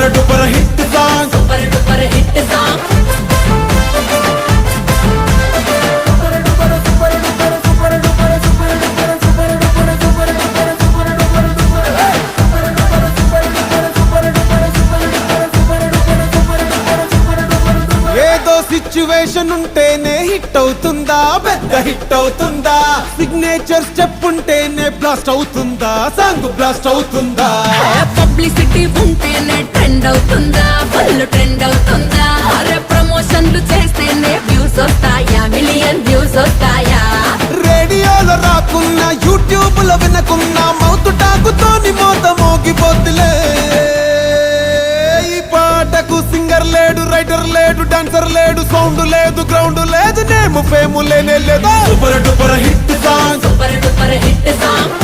super duper hit song super duper hit song ఏదో situation ఉంటేనే hit అవుతుందా పెద్ద హిట్ అవుతుందా సిగ్నేచర్ స్టెప్ ఉంటేనే బ్లాస్ట్ అవుతుందా సాంగ్ బ్లాస్ట్ అవుతుందా పబ్లిసిటీ ఉంటేనే ట్రెండ్ అవుతుందా ఫుల్ ట్రెండ్ అవుతుందా అరే ప్రమోషన్లు చేస్తేనే వ్యూస్ వస్తాయా మిలియన్ వ్యూస్ వస్తాయా రేడియోలో రాకున్నా యూట్యూబ్ లో వినకున్నా మౌత్ టాకుతోని మోత మోగిపోతులే ఈ పాటకు సింగర్ లేడు రైటర్ లేడు డాన్సర్ లేడు సౌండ్ లేదు గ్రౌండ్ లేదు నేమ్ ఫేమ్ లేనే లేదు super duper hit song super duper hit song